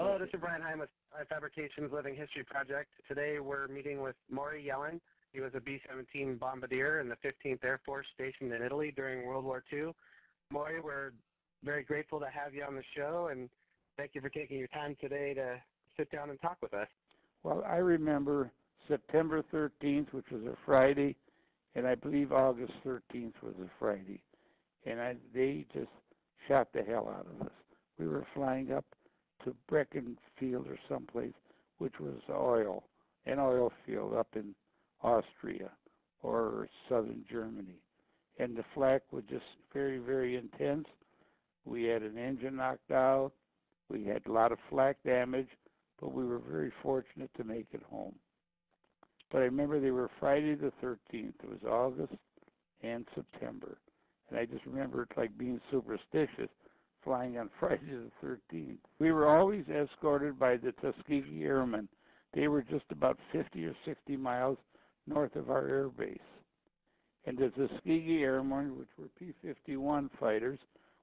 Hello, this is Brian Heim with Fabrication's Living History Project. Today we're meeting with Morrie Yellen. He was a B-17 Bombardier in the 15th Air Force stationed in Italy during World War II. Morrie, we're very grateful to have you on the show, and thank you for taking your time today to sit down and talk with us. Well, I remember September 13th, which was a Friday, and I believe August 13th was a Friday. And they just shot the hell out of us. We were flying up to Breckenfield or someplace, which was an oil field up in Austria or southern Germany. And the flak was just very, very intense. We had an engine knocked out. We had a lot of flak damage, but we were very fortunate to make it home. But I remember they were Friday the 13th. It was August and September. And I just remember it like being superstitious, flying on Friday the 13th. We were always escorted by the Tuskegee Airmen. They were just about 50 or 60 miles north of our air base. And the Tuskegee Airmen, which were P-51 fighters,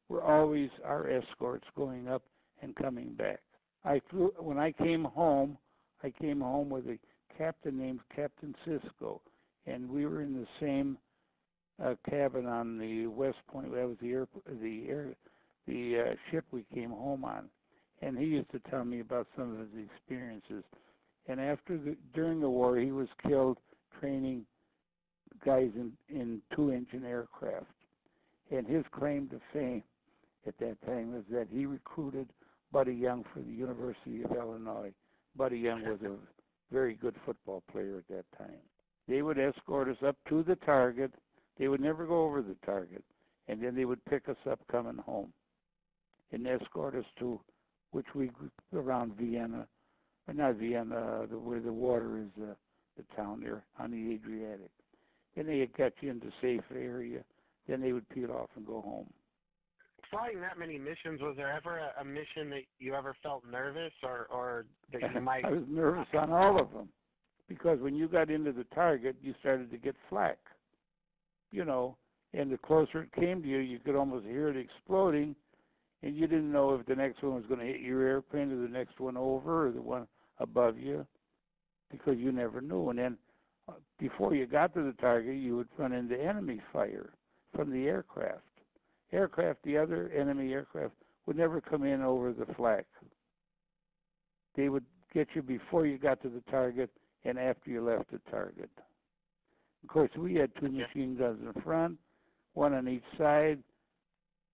were always our escorts going up and coming back. When I came home with a captain named Captain Cisco, and we were in the same cabin on the West Point. That was the ship we came home on, and he used to tell me about some of his experiences. And during the war, he was killed training guys in two-engine aircraft. And his claim to fame at that time was that he recruited Buddy Young for the University of Illinois. Buddy Young was a very good football player at that time. They would escort us up to the target. They would never go over the target, and then they would pick us up coming home and escort us to around Vienna, or not Vienna, where the water is, the town there on the Adriatic. Then they would get you into a safe area. Then they would peel off and go home. Flying that many missions, was there ever a mission that you ever felt nervous or that you might... I was nervous on all of them, because when you got into the target, you started to get flak. You know, and the closer it came to you, you could almost hear it exploding, and you didn't know if the next one was going to hit your airplane or the next one over or the one above you, because you never knew. And then before you got to the target, you would run into enemy fire from the aircraft. The other enemy aircraft would never come in over the flak. They would get you before you got to the target and after you left the target. Of course, we had two machine guns in front, one on each side.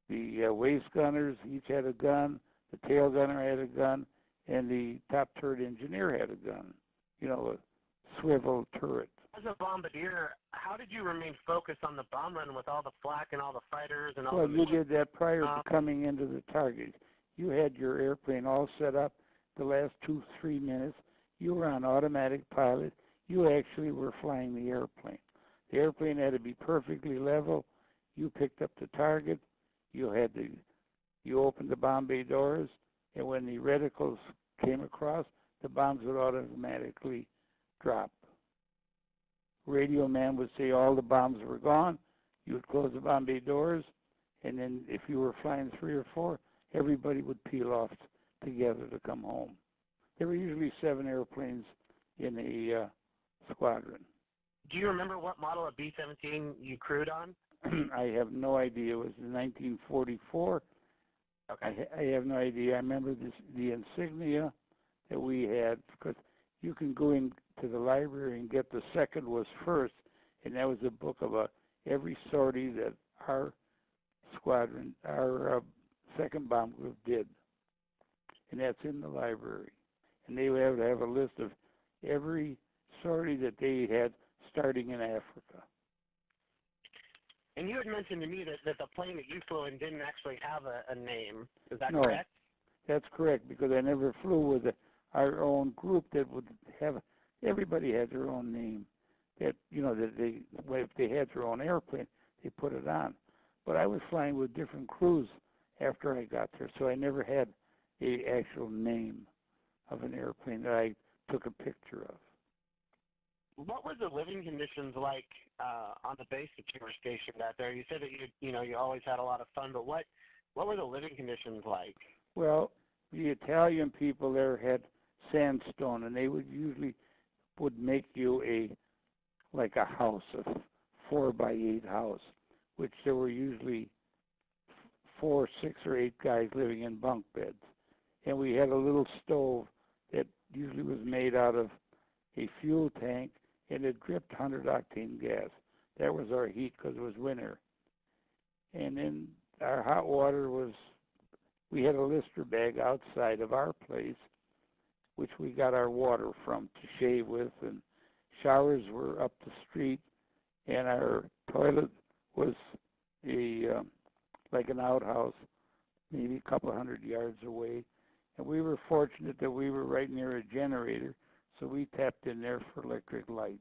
The waist gunners each had a gun. The tail gunner had a gun, and the top turret engineer had a gun. You know, a swivel turret. As a bombardier, how did you remain focused on the bomb run with all the flak and all the fighters and all the... Well, you did that prior to coming into the target. You had your airplane all set up the last 2-3 minutes. You were on automatic pilot. You actually were flying the airplane. The airplane had to be perfectly level. You picked up the target. You opened the bomb bay doors, and when the reticles came across, the bombs would automatically drop. Radio man would say all the bombs were gone. You would close the bomb bay doors, and then if you were flying 3 or 4, everybody would peel off together to come home. There were usually 7 airplanes in a squadron. Do you remember what model of B-17 you crewed on? I have no idea. It was in 1944. Okay. I have no idea. I remember the insignia that we had, because you can go into the library and get the second was first, and that was a book of every sortie that our squadron, our second bomb group did. And that's in the library. And they would have to have a list of every sortie that they had starting in Africa. And you had mentioned to me that the plane that you flew in didn't actually have a name. Is that No, correct? That's correct, because I never flew with our own group that would have, everybody had their own name. That, you know, that if they had their own airplane, they put it on. But I was flying with different crews after I got there, so I never had an actual name of an airplane that I took a picture of. What were the living conditions like on the base that you were stationed at there? You said that you always had a lot of fun, but what were the living conditions like? Well, the Italian people there had sandstone, and they would make you like a house, a 4x8 house, which there were usually 4, 6, or 8 guys living in bunk beds. And we had a little stove that usually was made out of a fuel tank, and it dripped 100 octane gas. That was our heat because it was winter. And then our hot water was, we had a Lister bag outside of our place, which we got our water from to shave with, and showers were up the street, and our toilet was like an outhouse, maybe a couple 100 yards away. And we were fortunate that we were right near a generator, so we tapped in there for electric lights.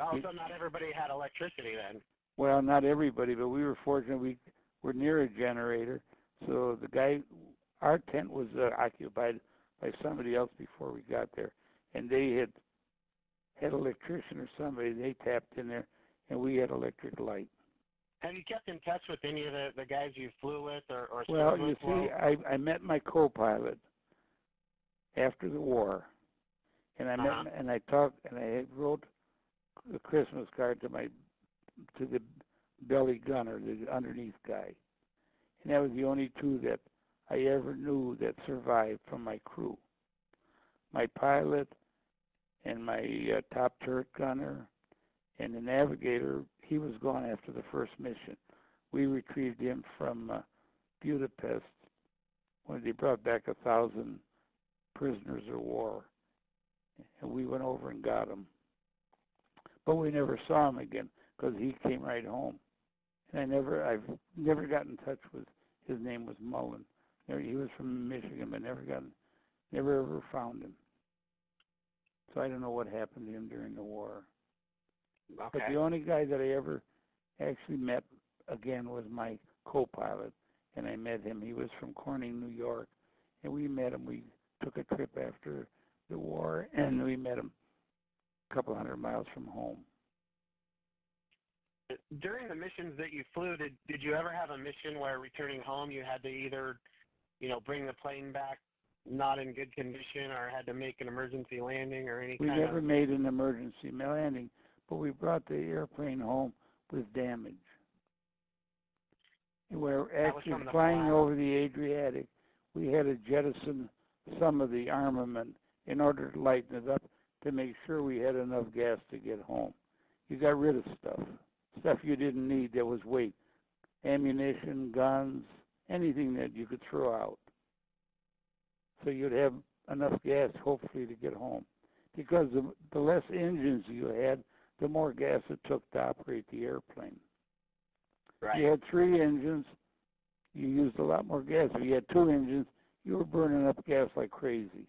Oh, so not everybody had electricity then? Well, not everybody, but we were fortunate. We were near a generator, so the guy, our tent was occupied by somebody else before we got there, and they had an electrician or somebody. They tapped in there, and we had electric light. Have you kept in touch with any of the guys you flew with or Well, served with? you see, I met my co-pilot after the war, and I met and I talked and I wrote a Christmas card to the belly gunner, the underneath guy, and that was the only two that I ever knew that survived from my crew. My pilot and my top turret gunner and the navigator, he was gone after the first mission. We retrieved him from Budapest when they brought back 1,000 prisoners of war, and we went over and got him. But we never saw him again because he came right home. And I've never got in touch with. His name was Mullen. He was from Michigan, but never ever found him. So I don't know what happened to him during the war. Okay. But the only guy that I ever actually met again was my co-pilot, and I met him. He was from Corning, New York, and we met him. We took a trip after the war, and we met him a couple 100 miles from home. During the missions that you flew, did you ever have a mission where returning home you had to either, bring the plane back not in good condition or had to make an emergency landing or any We never made an emergency landing, but we brought the airplane home with damage. And we're actually flying over the Adriatic. We had to jettison some of the armament in order to lighten it up to make sure we had enough gas to get home. You got rid of stuff you didn't need that was weight, ammunition, guns, anything that you could throw out. So you'd have enough gas, hopefully, to get home. Because the less engines you had, the more gas it took to operate the airplane. Right. If you had 3 engines, you used a lot more gas. If you had 2 engines, you were burning up gas like crazy.